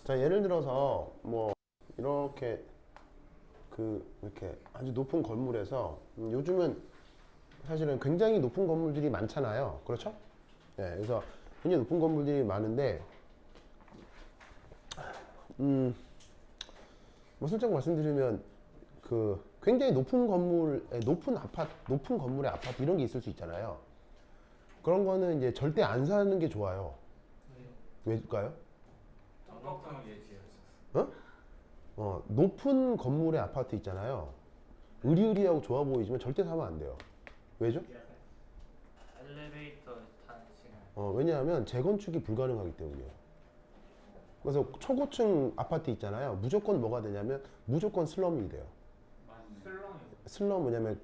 자, 예를 들어서 뭐 이렇게 이렇게 아주 높은 건물에서 요즘은 사실은 굉장히 높은 건물들이 많잖아요. 그렇죠? 예, 그래서 굉장히 높은 건물들이 많은데 뭐 솔직히 말씀드리면 굉장히 높은 건물에 높은 건물의 아파트 이런 게 있을 수 있잖아요. 그런 거는 이제 절대 안 사는 게 좋아요. 왜일까요? 한국형 예지였었어. 어? 높은 건물의 아파트 있잖아요. 으리으리하고 좋아 보이지만 절대 사면 안 돼요. 왜죠? 엘리베이터 타는 시간. 왜냐하면 재건축이 불가능하기 때문이에요. 그래서 초고층 아파트 있잖아요. 무조건 뭐가 되냐면 무조건 슬럼이 돼요. 슬렁이. 슬럼 뭐냐면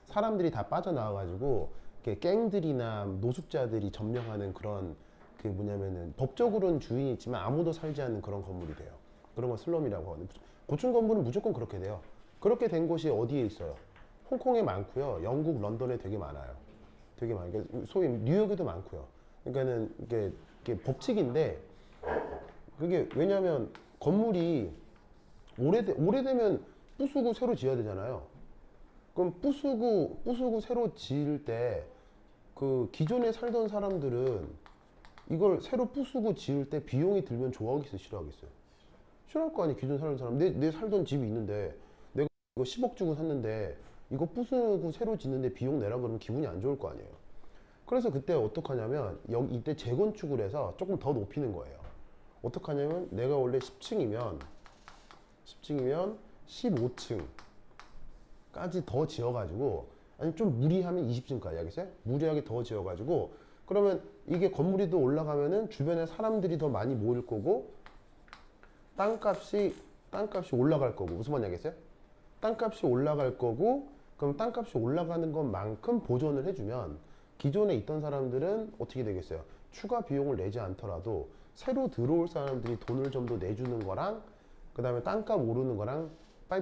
사람들이 다 빠져나와가지고 이렇게 갱들이나 노숙자들이 점령하는 그런 뭐냐면은 법적으로는 주인이 있지만 아무도 살지 않는 그런 건물이 돼요. 그런 걸 슬럼이라고 하거든요. 고층 건물은 무조건 그렇게 돼요. 그렇게 된 곳이 어디에 있어요? 홍콩에 많고요. 영국 런던에 되게 많아요. 되게 많아요. 그러니까 소위 뉴욕에도 많고요. 그러니까는 이게 법칙인데 그게 왜냐하면 건물이 오래되면 부수고 새로 지어야 되잖아요. 그럼 부수고 새로 지을 때 기존에 살던 사람들은 이걸 새로 부수고 지을 때 비용이 들면 좋아하겠어요, 싫어하겠어요? 싫어할 거 아니에요. 기존에 살던 사람. 내 살던 집이 있는데 내가 이거 10억 주고 샀는데 이거 부수고 새로 짓는데 비용 내라 그러면 기분이 안 좋을 거 아니에요. 그래서 그때 어떡하냐면 이때 재건축을 해서 조금 더 높이는 거예요. 어떡하냐면 내가 원래 10층이면 15층까지 더 지어가지고 아니 좀 무리하면 20층까지 알겠어요? 무리하게 더 지어가지고 그러면 이게 건물이 더 올라가면은 주변에 사람들이 더 많이 모일 거고 땅값이 올라갈 거고 무슨 말인지 알겠어요? 땅값이 올라갈 거고 그럼 땅값이 올라가는 것만큼 보존을 해주면 기존에 있던 사람들은 어떻게 되겠어요? 추가 비용을 내지 않더라도 새로 들어올 사람들이 돈을 좀 더 내주는 거랑 그 다음에 땅값 오르는 거랑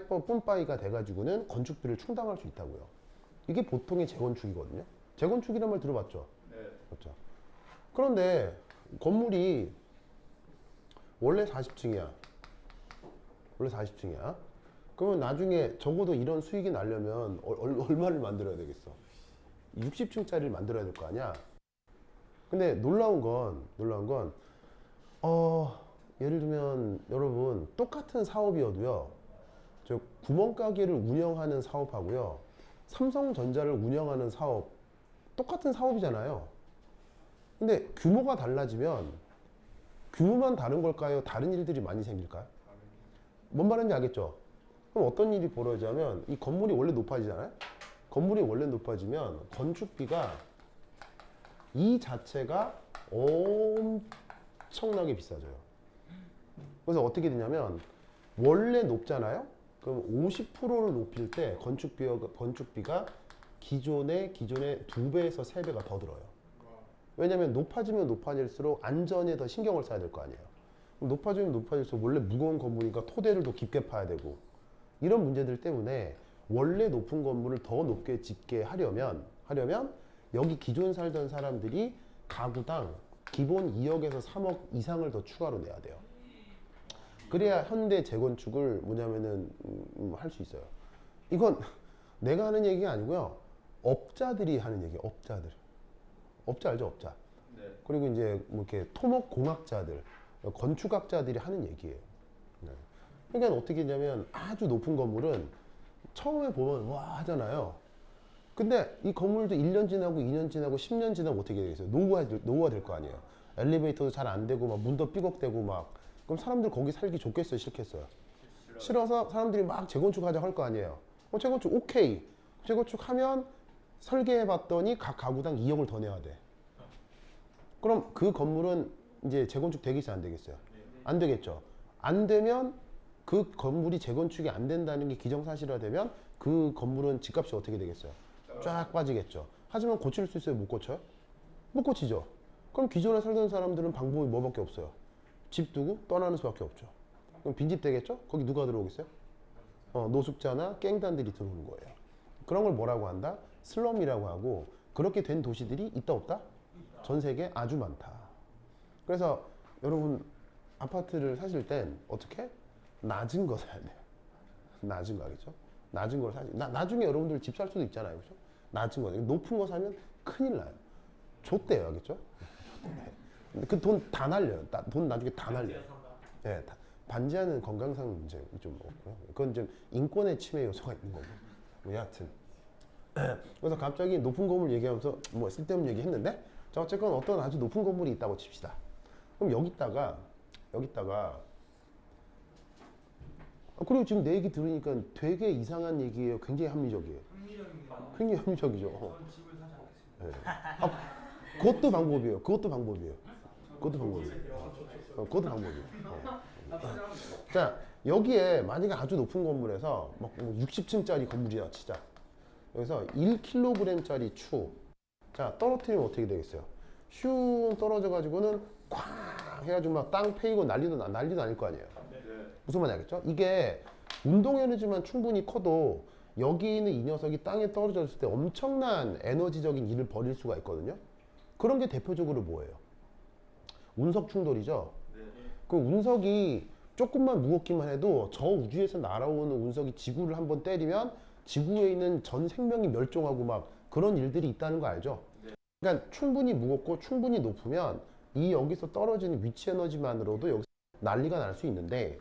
뿜빠이가 돼가지고는 건축비를 충당할 수 있다고요. 이게 보통의 재건축이거든요. 재건축이란 말 들어봤죠? 네. 그렇죠. 그런데 건물이 원래 40층이야. 원래 40층이야. 그러면 나중에 적어도 이런 수익이 나려면 얼마를 만들어야 되겠어? 60층짜리를 만들어야 될 거 아니야? 근데 놀라운 건, 예를 들면 여러분 똑같은 사업이어도요, 저 구멍가게를 운영하는 사업하고요, 삼성전자를 운영하는 사업, 똑같은 사업이잖아요. 근데 규모가 달라지면 규모만 다른 걸까요? 다른 일들이 많이 생길까요? 뭔 말인지 알겠죠? 그럼 어떤 일이 벌어지냐면 이 건물이 원래 높아지잖아요? 건물이 원래 높아지면 건축비가 이 자체가 엄청나게 비싸져요. 그래서 어떻게 되냐면 원래 높잖아요? 그럼 50%를 높일 때 건축비가 기존의 2배에서 3배가 더 들어요. 왜냐면 높아지면 높아질수록 안전에 더 신경을 써야 될 거 아니에요. 높아지면 높아질수록 원래 무거운 건물이니까 토대를 더 깊게 파야 되고 이런 문제들 때문에 원래 높은 건물을 더 높게 짓게 하려면 여기 기존 살던 사람들이 가구당 기본 2억에서 3억 이상을 더 추가로 내야 돼요. 그래야 현대 재건축을 뭐냐면은 할 수 있어요. 이건 내가 하는 얘기가 아니고요. 업자들이 하는 얘기예요. 업자 알죠? 업자. 네. 그리고 이제 뭐 이렇게 토목공학자들, 건축학자들이 하는 얘기예요. 네. 그러니까 어떻게 했냐면 아주 높은 건물은 처음에 보면 와 하잖아요. 근데 이 건물도 1년 지나고 2년 지나고 10년 지나고 어떻게 되겠어요? 노후가 될 거 아니에요. 엘리베이터도 잘 안 되고 막 문도 삐걱대고 막 그럼 사람들 거기 살기 좋겠어요? 싫겠어요? 싫어서 사람들이 막 재건축하자 할 거 아니에요. 재건축 오케이. 재건축하면 설계해 봤더니 각 가구당 2억을 더 내야 돼. 그럼 그 건물은 이제 재건축 되겠어요? 안 되겠어요? 안 되겠죠. 안 되면 그 건물이 재건축이 안 된다는 게 기정사실화되면 그 건물은 집값이 어떻게 되겠어요? 쫙 빠지겠죠. 하지만 고칠 수 있어요? 못 고쳐요? 못 고치죠. 그럼 기존에 살던 사람들은 방법이 뭐밖에 없어요? 집 두고 떠나는 수밖에 없죠. 그럼 빈집 되겠죠? 거기 누가 들어오겠어요? 노숙자나 갱단들이 들어오는 거예요. 그런 걸 뭐라고 한다? 슬럼이라고 하고 그렇게 된 도시들이 있다 없다? 전 세계에 아주 많다. 그래서 여러분 아파트를 사실 땐 어떻게? 낮은 거 사야 돼요. 낮은 거 알겠죠? 낮은 걸 사지. 나중에 여러분들 집 살 수도 있잖아요. 그죠? 낮은 거. 높은 거 사면 큰일 나요. 좆대요. 알겠죠? 그 돈 다 날려요. 돈 나중에 다 날려요. 예, 반지하는 건강상 문제 좀 없고요. 그건 좀 인권의 침해 요소가 있는 거고. 뭐 여하튼. 그래서 갑자기 높은 건물 얘기하면서 뭐 쓸데없는 얘기 했는데, 자, 어쨌건 어떤 아주 높은 건물이 있다고 칩시다. 그럼 여기다가 그리고 지금 내 얘기 들으니까 되게 이상한 얘기예요. 굉장히 합리적이에요. 합리적인가? 굉장히 합리적이죠. 전 집을 사지 않겠습니다. 예. 그것도 방법이에요. 그것도 방법이에요. 그것도 방법이에요. 예. 자, 여기에 만약에 아주 높은 건물에서 막 60층짜리 건물이야, 진짜. 여기서 1kg짜리 추. 자, 떨어뜨리면 어떻게 되겠어요? 슝 떨어져 가지고는 쾅 해가지고 막 땅 패이고 난리도 아닐 거 아니에요. 무슨 말인지 알겠죠? 이게 운동 에너지만 충분히 커도 여기 있는 이 녀석이 땅에 떨어졌을 때 엄청난 에너지적인 일을 벌일 수가 있거든요. 그런 게 대표적으로 뭐예요? 운석 충돌이죠. 그 운석이 조금만 무겁기만 해도 저 우주에서 날아오는 운석이 지구를 한번 때리면 지구에 있는 전 생명이 멸종하고 막 그런 일들이 있다는 거 알죠? 그러니까 충분히 무겁고 충분히 높으면 이 여기서 떨어지는 위치 에너지만으로도 여기서 난리가 날 수 있는데,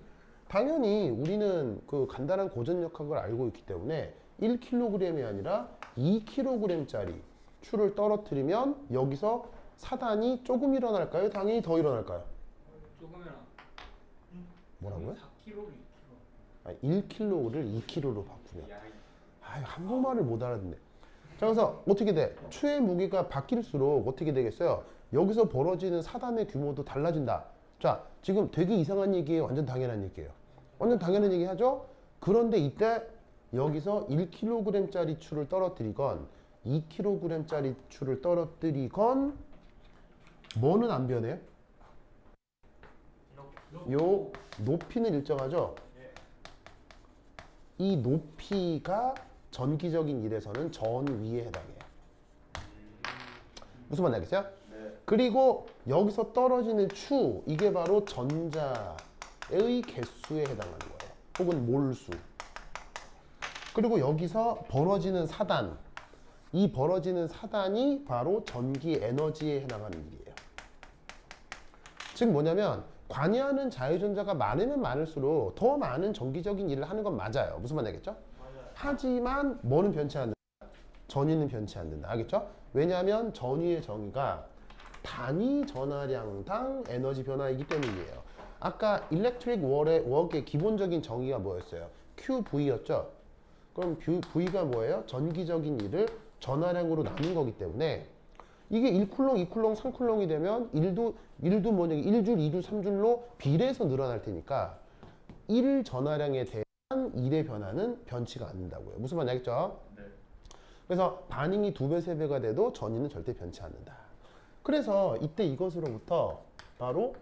당연히 우리는 그 간단한 고전력학을 알고 있기 때문에 1kg이 아니라 2kg짜리 추를 떨어뜨리면 여기서 사단이 조금 일어날까요? 당연히 더 일어날까요? 조금이랑. 뭐라고요? 4kg, 2kg. 1kg를 2kg로 바꾸면. 한국말을 못 알아듣네. 자, 그래서 어떻게 돼? 추의 무게가 바뀔수록 어떻게 되겠어요? 여기서 벌어지는 사단의 규모도 달라진다. 자, 지금 되게 이상한 얘기예요? 완전 당연한 얘기예요? 완전 당연한 얘기 하죠? 그런데 이때 여기서 1kg짜리 추를 떨어뜨리건 2kg짜리 추를 떨어뜨리건 뭐는 안 변해요? 요 높이는 일정하죠? 이 높이가 전기적인 일에서는 전위에 해당해요. 무슨 말인지 알겠어요? 그리고 여기서 떨어지는 추, 이게 바로 전자의 개수에 해당하는 거예요. 혹은 몰수. 그리고 여기서 벌어지는 사단, 이 벌어지는 사단이 바로 전기 에너지에 해당하는 일이에요. 즉 뭐냐면 관여하는 자유전자가 많으면 많을수록 더 많은 전기적인 일을 하는 건 맞아요. 무슨 말인지 알겠죠? 하지만 뭐는 변치 않는다? 전위는 변치 않는다. 알겠죠? 왜냐하면 전위의 정의가 단위 전하량당 에너지 변화이기 때문이에요. 아까 일렉트릭 웍의 기본적인 정의가 뭐였어요? QV였죠? 그럼 V가 뭐예요? 전기적인 일을 전하량으로 나눈 거기 때문에 이게 1쿨롱, 2쿨롱, 3쿨롱이 되면 1도 뭐냐, 1줄, 2줄, 3줄로 비례해서 늘어날 테니까 1 전하량에 대한 1의 변화는 변치가 않는다고요. 무슨 말인지 알겠죠? 네. 그래서 반응이 2배, 3배가 돼도 전위는 절대 변치 않는다. 그래서 이때 이것으로부터 바로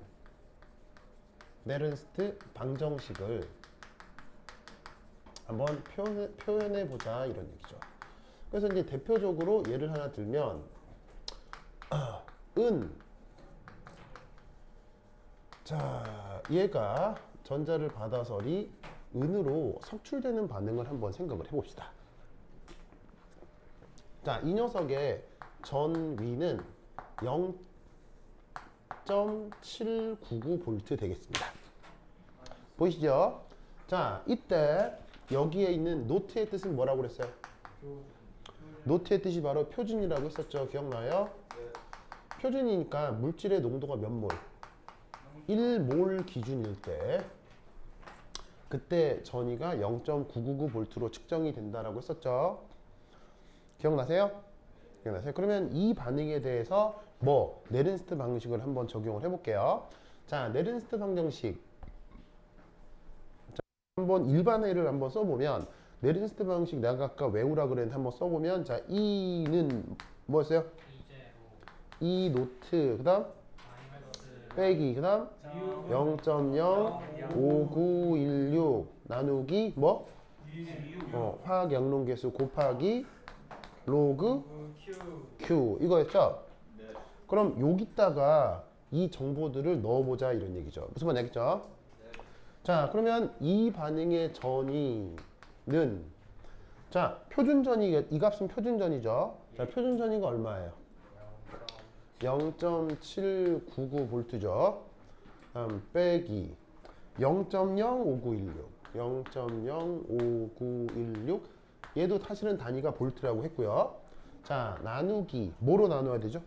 네른스트 방정식을 한번 표현해 보자 이런 얘기죠. 그래서 이제 대표적으로 예를 하나 들면 자, 얘가 전자를 받아서리 은으로 석출되는 반응을 한번 생각을 해봅시다. 자, 이 녀석의 전위는 0.799V 되겠습니다. 보이시죠? 자, 이때 여기에 있는 노트의 뜻은 뭐라고 그랬어요? 노트의 뜻이 바로 표준이라고 했었죠. 기억나요? 표준이니까 물질의 농도가 몇 몰? 1몰 기준일 때 그때 전위가 0.999V로 측정이 된다라고 했었죠. 기억나세요? 기억나세요? 그러면 이 반응에 대해서 네른스트 방정식을 한번 적용을 해볼게요. 자, 네른스트 방정식. 자, 한번 일반회를 한번 써보면 네른스트 방정식 내가 아까 외우라 그랬는데 한번 써보면 자, E는 뭐였어요? 2 노트, 그 다음 빼기, 그 다음 0.05916 나누기 화학 양론계수 곱하기 로그 Q 이거였죠? 그럼 여기다가 이 정보들을 넣어보자 이런 얘기죠. 무슨 말인지 알겠죠? 자, 그러면 이 반응의 전이는 자, 표준전이 이 값은 표준전이죠. 자, 표준전이가 얼마예요? 0.799V죠. 빼기 0.05916 0.05916 얘도 사실은 단위가 볼트라고 했고요. 자, 나누기 뭐로 나눠야 되죠?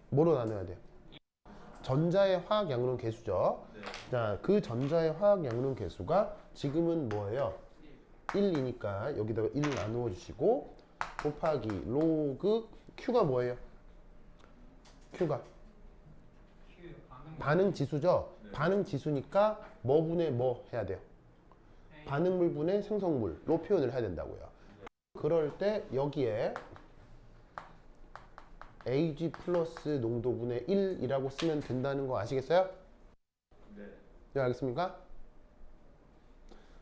뭐로 나눠야 돼요? 전자의 화학 양론 계수죠. 자, 그 전자의 화학 양론 계수가 지금은 뭐예요? 1이니까 여기다가 1 나누어 주시고 곱하기 로그 Q가 뭐예요? Q가 반응 지수죠. 반응 지수니까 뭐 분의 뭐 해야 돼요? 반응물 분의 생성물로 표현을 해야 된다고요. 그럴 때 여기에 Ag 플러스 농도분의 1이라고 쓰면 된다는 거 아시겠어요? 네, 알겠습니까?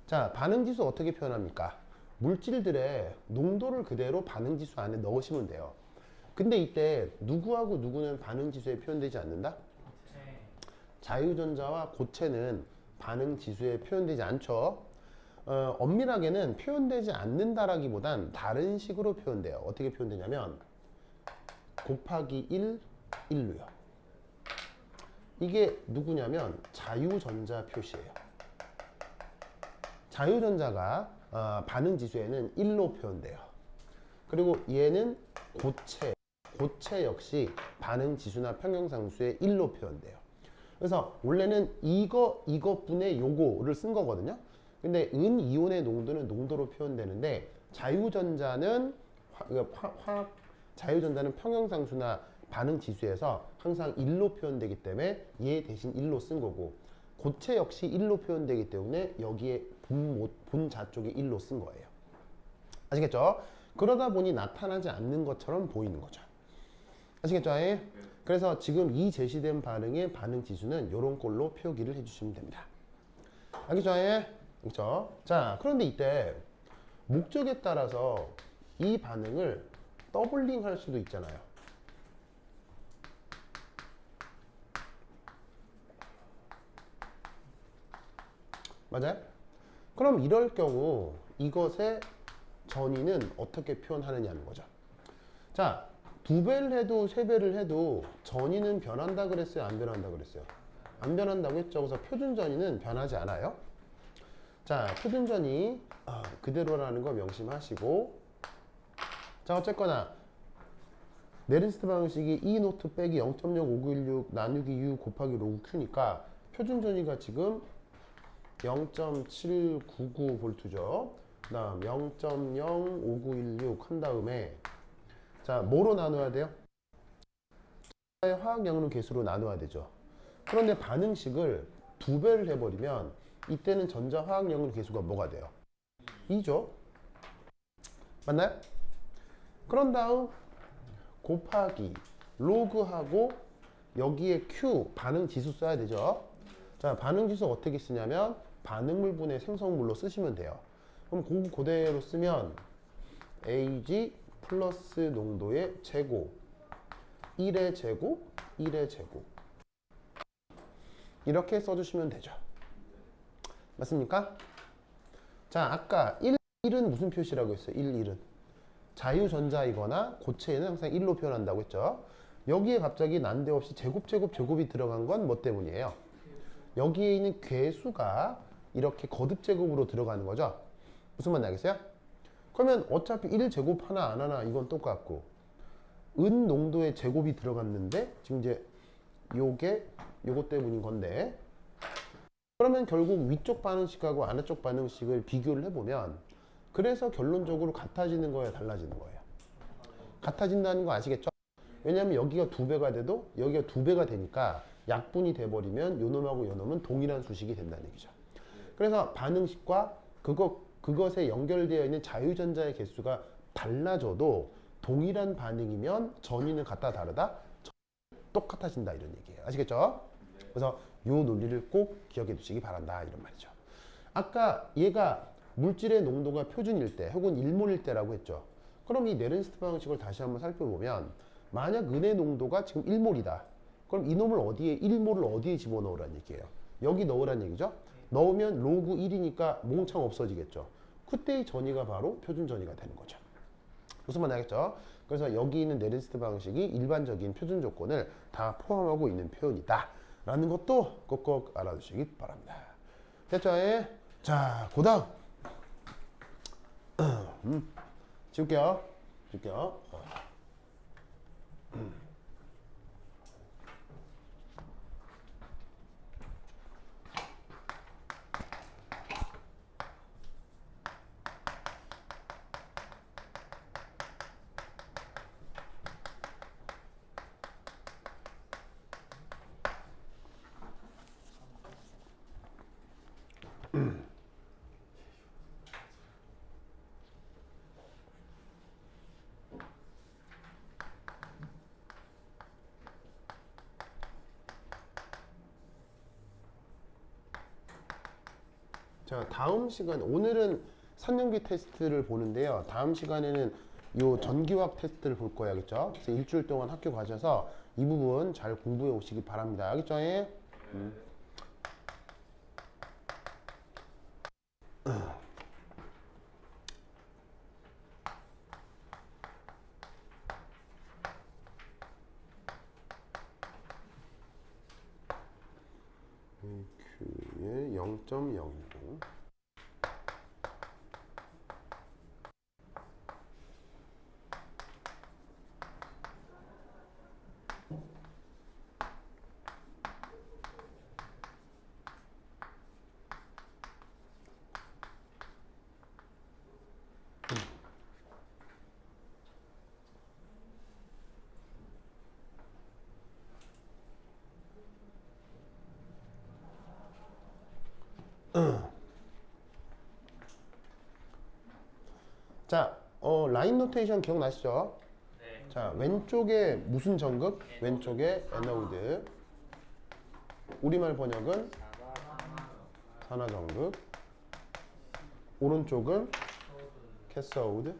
자, 반응지수 어떻게 표현합니까? 물질들의 농도를 그대로 반응지수 안에 넣으시면 돼요. 근데 이때 누구하고 누구는 반응지수에 표현되지 않는다? 자유전자와 고체는 반응지수에 표현되지 않죠. 엄밀하게는 표현되지 않는다라기보단 다른 식으로 표현돼요. 어떻게 표현되냐면 곱하기 1, 1로요. 이게 누구냐면 자유전자 표시예요. 자유전자가 반응지수에는 1로 표현돼요. 그리고 얘는 고체 역시 반응지수나 평형상수에 1로 표현돼요. 그래서 원래는 이것분의 요거를 쓴 거거든요. 근데 은이온의 농도는 농도로 표현되는데 자유전자는 자유전자는 평형상수나 반응지수에서 항상 1로 표현되기 때문에 얘 대신 1로 쓴 거고 고체 역시 1로 표현되기 때문에 여기에 본자 쪽에 1로 쓴 거예요. 아시겠죠? 그러다 보니 나타나지 않는 것처럼 보이는 거죠. 아시겠죠? 그래서 지금 이 제시된 반응의 반응 지수는 이런 꼴로 표기를 해주시면 됩니다. 알겠죠? 그렇죠? 자, 그런데 이때 목적에 따라서 이 반응을 더블링 할 수도 있잖아요. 맞아요? 그럼 이럴 경우 이것의 전이는 어떻게 표현하느냐는 거죠. 자, 2배를 해도 3배를 해도 전이는 변한다 그랬어요? 안 변한다 그랬어요? 안 변한다고 했죠. 그래서 표준 전이는 변하지 않아요. 자, 표준 전이 그대로라는 거 명심하시고 자, 어쨌거나 네른스트 방식이 E 노트 빼기 0.05916 나누기 U 곱하기 로그 Q니까 표준 전이가 지금 0.799V죠. 그 다음 0.05916 한 다음에 자, 뭐로 나눠야 돼요? 화학 양론 개수로 나눠야 되죠. 그런데 반응식을 2배를 해버리면 이때는 전자 화학 양론 개수가 뭐가 돼요? 2죠. 맞나요? 그런 다음 곱하기 로그하고 여기에 Q 반응 지수 써야 되죠. 자, 반응 지수 어떻게 쓰냐면 반응물분의 생성물로 쓰시면 돼요. 그럼 그대로 쓰면 Ag 플러스 농도의 제곱 1의 제곱 1의 제곱 이렇게 써주시면 되죠. 맞습니까? 자, 아까 1은 무슨 표시라고 했어요? 1은 자유전자이거나 고체에는 항상 1로 표현한다고 했죠. 여기에 갑자기 난데없이 제곱이 들어간 건 뭐 때문이에요? 여기에 있는 괴수가 이렇게 거듭 제곱으로 들어가는 거죠. 무슨 말인지 알겠어요? 그러면 어차피 1제곱 하나 안 하나 이건 똑같고 은 농도의 제곱이 들어갔는데 지금 이제 요거 때문인 건데 그러면 결국 위쪽 반응식하고 아래쪽 반응식을 비교를 해보면 그래서 결론적으로 같아지는 거예요, 달라지는 거예요? 같아진다는 거 아시겠죠? 왜냐하면 여기가 2배가 돼도 여기가 2배가 되니까 약분이 돼버리면 요놈하고 요놈은 동일한 수식이 된다는 얘기죠. 그래서 반응식과 그것에 연결되어 있는 자유전자의 개수가 달라져도 동일한 반응이면 전위는 같다 다르다? 똑같아진다 이런 얘기예요. 아시겠죠? 그래서 이 논리를 꼭 기억해 두시기 바란다 이런 말이죠. 아까 얘가 물질의 농도가 표준일 때 혹은 1몰일 때라고 했죠. 그럼 이 네른스트 방식을 다시 한번 살펴보면 만약 은의 농도가 지금 1몰이다. 그럼 이놈을 어디에 1몰을 어디에 집어넣으란 얘기예요? 여기 넣으란 얘기죠. 넣으면 로그 1이니까 몽창 없어지겠죠. 그때의 전이가 바로 표준 전이가 되는 거죠. 무슨 말인지 알겠죠? 그래서 여기 있는 네른스트 방식이 일반적인 표준 조건을 다 포함하고 있는 표현이다 라는 것도 꼭꼭 알아두시기 바랍니다. 됐죠? 예? 자, 그 다음 지울게요. 자, 다음 시간 오늘은 3년기 테스트를 보는데요. 다음 시간에는 요 전기화학 테스트를 볼 거예요. 알겠죠? 그래서 일주일 동안 학교 가셔서 이 부분 잘 공부해 오시기 바랍니다. 알겠죠? 예? Q의 0.010 자, 라인 노테이션 기억나시죠? 네. 자, 왼쪽에 무슨 전극? 왼쪽에 에너드. 우리말 번역은 산화 전극. 오른쪽은 캐서우드.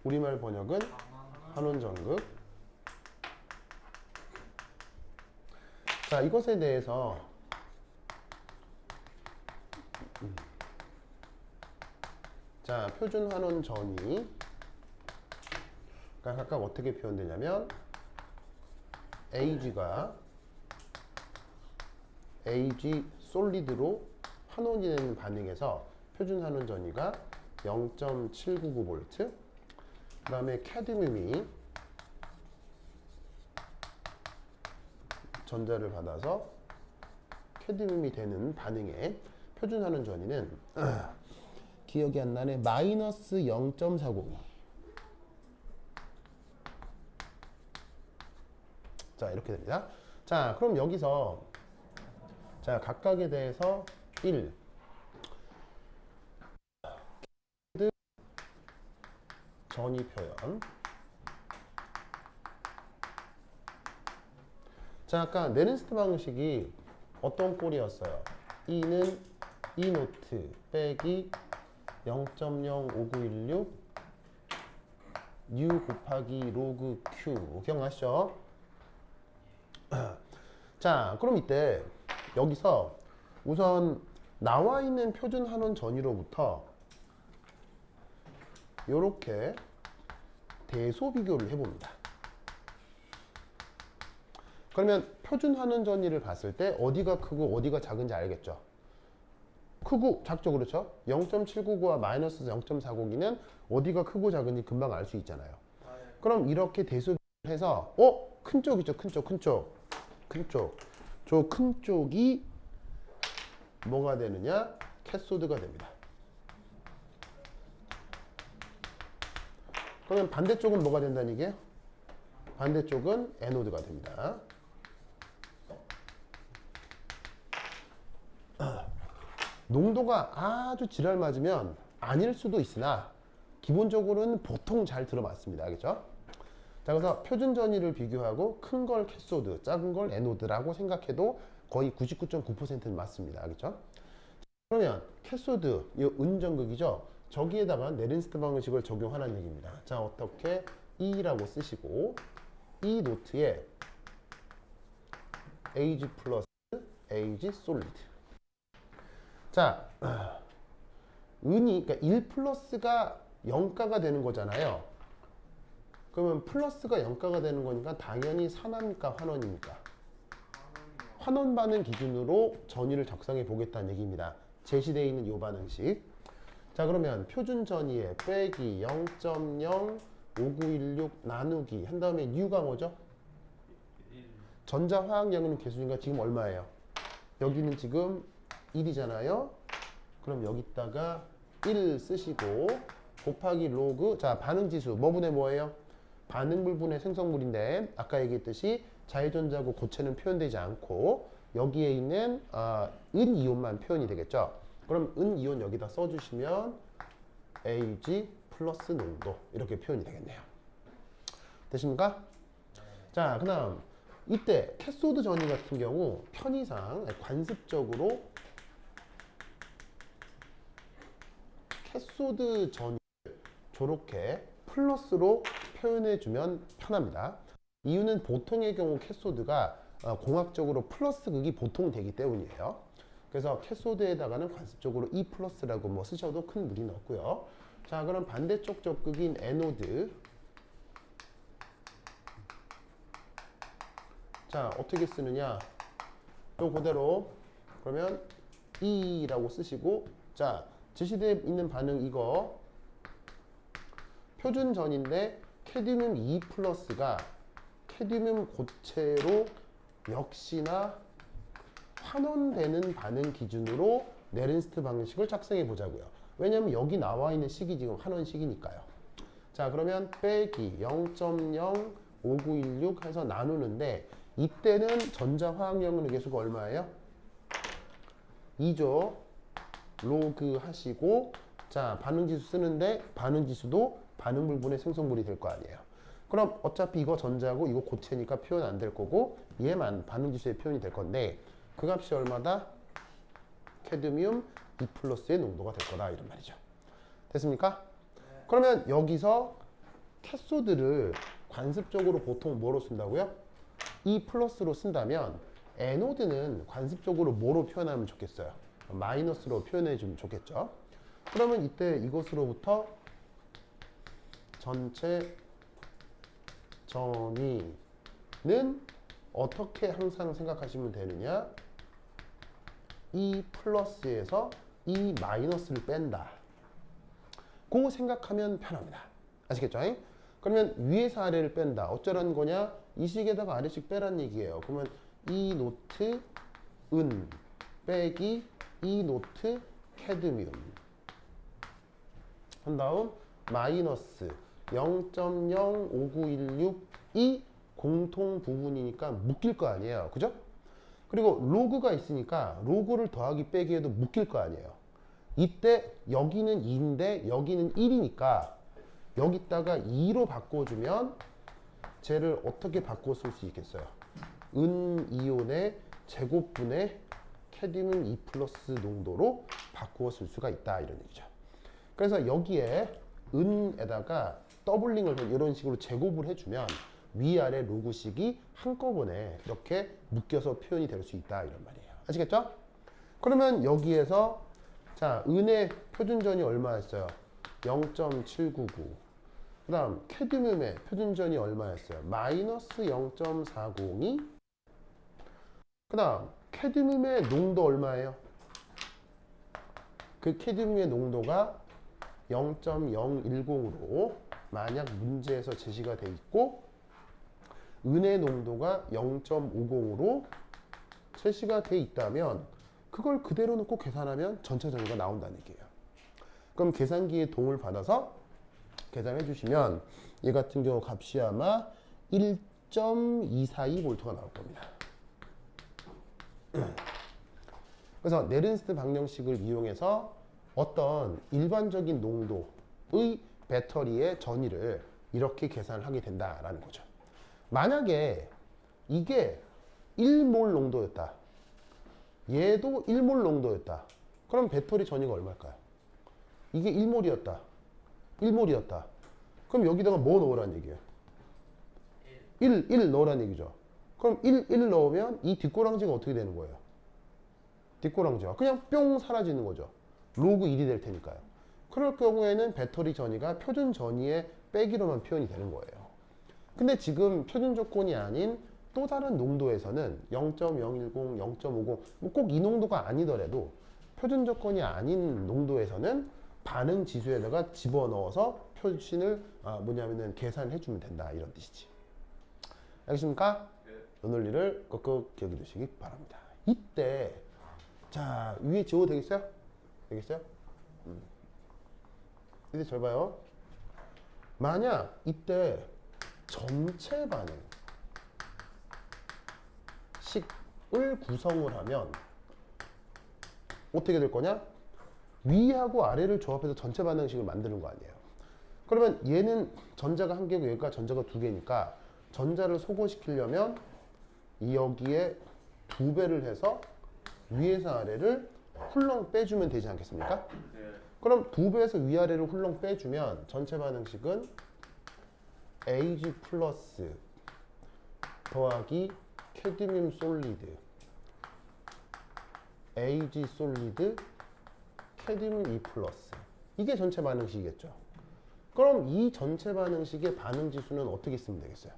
우리말 번역은 한원 전극. 자, 이것에 대해서 자, 표준 환원 전이 각각 어떻게 표현되냐면 AG가 AG 솔리드로 환원이 되는 반응에서 표준 환원 전이가 0.799V 그 다음에 캐드뮴이 전자를 받아서 캐드뮴이 되는 반응에 표준 환원 전이는 기억이 안 나네. 마이너스 0.402. 자, 이렇게 됩니다. 자, 그럼 여기서 자, 각각에 대해서 1 전이 표현. 자, 아까 네른스트 방식이 어떤 꼴이었어요? E는 E 노트 빼기 0.05916 U 곱하기 로그 Q 기억나시죠? 자, 그럼 이때 여기서 우선 나와 있는 표준 환원 전이로부터 이렇게 대소 비교를 해봅니다. 그러면 표준 환원 전이를 봤을 때 어디가 크고 어디가 작은지 알겠죠? 크고 작죠, 그렇죠? 0.799와 마이너스 0.492는 어디가 크고 작은지 금방 알 수 있잖아요. 그럼 이렇게 대소비를 해서 큰 쪽이죠, 큰 쪽. 저 큰 쪽이 뭐가 되느냐? 캐소드가 됩니다. 그러면 반대쪽은 뭐가 된다는 얘기예요? 반대쪽은 에노드가 됩니다. 농도가 아주 지랄 맞으면 아닐 수도 있으나 기본적으로는 보통 잘 들어맞습니다. 알겠죠? 자, 그래서 표준 전이를 비교하고 큰 걸 캐소드, 작은 걸 에노드라고 생각해도 거의 99.9%는 맞습니다. 알겠죠? 그러면 캐소드, 이 은전극이죠? 저기에다가 네른스트 방식을 적용하라는 얘기입니다. 자, 어떻게 E라고 쓰시고 E 노트에 Ag 플러스 Ag 솔리드. 자, 그러니까 1 플러스가 0가가 되는 거잖아요. 그러면 플러스가 0가가 되는 거니까 당연히 산화입니까 환원입니까? 환원 반응 기준으로 전위를 적성해 보겠다는 얘기입니다. 제시되어 있는 이 반응식. 자, 그러면 표준 전위에 빼기 0.0 5916 나누기 한 다음에 U가 뭐죠? 전자화학량은 계수니까 지금 얼마예요? 여기는 지금 1이잖아요. 그럼 여기다가 1 쓰시고 곱하기 로그. 자, 반응지수 뭐분의 뭐예요? 반응물분의 생성물인데 아까 얘기했듯이 자유전자고 고체는 표현되지 않고 여기에 있는 은이온만 표현이 되겠죠. 그럼 은이온 여기다 써주시면 Ag 플러스 농도 이렇게 표현이 되겠네요. 되십니까? 자, 그 다음 이때 캐소드 전위 같은 경우 편의상 관습적으로 캐소드 전위를 저렇게 플러스로 표현해주면 편합니다. 이유는 보통의 경우 캐소드가 공학적으로 플러스 극이 보통 되기 때문이에요. 그래서 캐소드에다가는 관습적으로 E 플러스라고 뭐 쓰셔도 큰 무리는 없고요. 자, 그럼 반대쪽 적극인 에노드. 자, 어떻게 쓰느냐? 또 그대로 그러면 E라고 쓰시고, 자, 제시되어 있는 반응 이거 표준전인데 캐드뮴 2 플러스가 캐드뮴 고체로 역시나 환원되는 반응 기준으로 네른스트 방식을 작성해 보자고요. 왜냐면 여기 나와 있는 식이 지금 환원식이니까요. 자, 그러면 빼기 0.0 5916 해서 나누는데 이때는 전자화학량의 개수가 얼마예요? 2죠. 로그 하시고, 자, 반응지수 쓰는데 반응지수도 반응물분의 생성물이 될 거 아니에요. 그럼 어차피 이거 전자고 이거 고체니까 표현 안 될 거고 얘만 반응지수의 표현이 될 건데 그 값이 얼마다? 캐드뮴 2 플러스의 농도가 될 거다 이런 말이죠. 됐습니까? 그러면 여기서 캐소드를 관습적으로 보통 뭐로 쓴다고요? E 플러스로 쓴다면 에노드는 관습적으로 뭐로 표현하면 좋겠어요? 마이너스로 표현해 주면 좋겠죠. 그러면 이때 이것으로부터 전체 전위는 어떻게 항상 생각하시면 되느냐? E 플러스에서 E 마이너스를 뺀다. 그 생각하면 편합니다. 아시겠죠? 그러면 위에서 아래를 뺀다. 어쩌라는 거냐? 이 식에다가 아래식 빼란 얘기예요. 그러면 E 노트 은 빼기 E 노트 캐드뮴 한 다음 마이너스 0.05916이 공통 부분이니까 묶일 거 아니에요. 그죠? 그리고 로그가 있으니까 로그를 더하기 빼기 해도 묶일 거 아니에요. 이때 여기는 2인데 여기는 1이니까 여기다가 2로 바꿔주면 쟤를 어떻게 바꿔 쓸 수 있겠어요? 은이온의 제곱분의 캐드뮴 2 플러스 농도로 바꾸어 쓸 수가 있다 이런 얘기죠. 그래서 여기에 은에다가 더블링을 이런 식으로 제곱을 해주면 위아래 로그식이 한꺼번에 이렇게 묶여서 표현이 될 수 있다 이런 말이에요. 아시겠죠? 그러면 여기에서 자, 은의 표준전이 얼마였어요? 0.799. 그 다음 캐드뮴의 표준전이 얼마였어요? 마이너스 0.402. 그 다음 캐드뮴의 농도 얼마예요? 그 캐드뮴의 농도가 0.010으로 만약 문제에서 제시가 돼 있고 은의 농도가 0.50으로 제시가 돼 있다면 그걸 그대로 놓고 계산하면 전체 전위가 나온다는 얘기예요. 그럼 계산기의 도움을 받아서 계산해 주시면 얘 같은 경우 값이 아마 1.242V가 나올 겁니다. 그래서 네른스트 방정식을 이용해서 어떤 일반적인 농도의 배터리의 전위를 이렇게 계산을 하게 된다라는 거죠. 만약에 이게 1몰 농도였다. 얘도 1몰 농도였다. 그럼 배터리 전위가 얼마일까요? 이게 1몰이었다. 1몰이었다. 그럼 여기다가 뭐 넣으라는 얘기예요? 1 넣으라는 얘기죠. 그럼 1 넣으면 이 뒷꼬랑지가 어떻게 되는 거예요? 뒷꼬랑지가 그냥 뿅 사라지는 거죠. 로그 1이 될 테니까요. 그럴 경우에는 배터리 전위가 표준 전위의 빼기로만 표현이 되는 거예요. 근데 지금 표준 조건이 아닌 또 다른 농도에서는 0.010, 0.50, 뭐 꼭 이 농도가 아니더라도 표준 조건이 아닌 농도에서는 반응 지수에다가 집어넣어서 표준을 뭐냐면은 계산해 주면 된다 이런 뜻이지. 알겠습니까? 이 논리를 꼭꼭 기억해 두시기 바랍니다. 이때 자 위에 지워도 되겠어요? 되겠어요? 이제 잘 봐요. 만약 이때 전체 반응 식을 구성을 하면 어떻게 될 거냐? 위하고 아래를 조합해서 전체 반응식을 만드는 거 아니에요. 그러면 얘는 전자가 한 개고 얘가 전자가 두 개니까 전자를 소거시키려면 여기에 2배를 해서 위에서 아래를 훌렁 빼주면 되지 않겠습니까? 그럼 2배에서 위아래를 훌렁 빼주면 전체 반응식은 Ag 플러스 더하기 캐드뮴 솔리드 Ag 솔리드 캐드뮴 E 플러스 이게 전체 반응식이겠죠. 그럼 이 전체 반응식의 반응 지수는 어떻게 쓰면 되겠어요?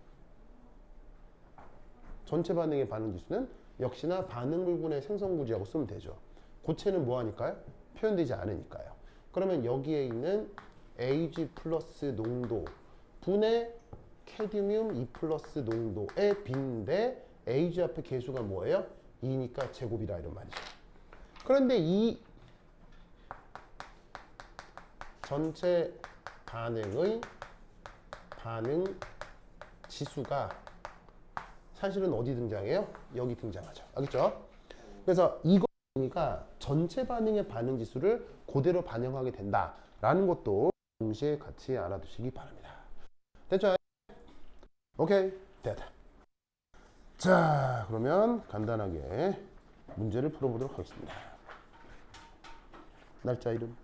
전체 반응의 반응 지수는 역시나 반응 불분의 생성 구지하고 쓰면 되죠. 고체는 뭐 하니까요? 표현되지 않으니까요. 그러면 여기에 있는 Ag 플러스 농도 분의 캐드뮴 E 플러스 농도의 빈인데 Ag 앞에 계수가 뭐예요? 2니까 제곱이라 이런 말이죠. 그런데 이 전체 반응의 반응 지수가 사실은 어디 등장해요? 여기 등장하죠. 알겠죠? 그래서 이거가 전체 반응의 반응 지수를 그대로 반영하게 된다라는 것도 동시에 같이 알아두시기 바랍니다. 됐죠? 오케이, 됐다. 자, 그러면 간단하게 문제를 풀어보도록 하겠습니다. 날짜 이름,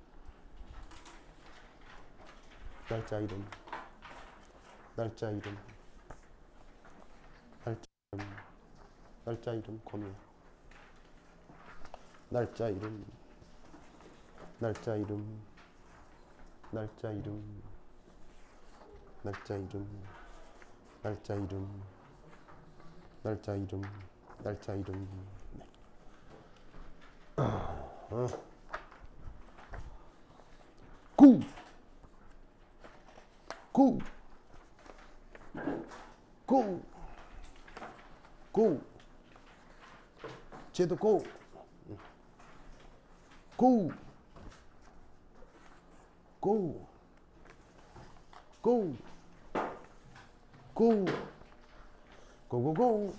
날짜 이름, 날짜 이름, 날짜 이름, 검유, 날짜 이름, 날짜 이름, 날짜 이름, 날짜 이름, 날짜 이름, 날짜 이름, 날짜 이름. 네. 고! 고! 고! 고! 쟤도 고! 고! 고! 고! 고! 고고고!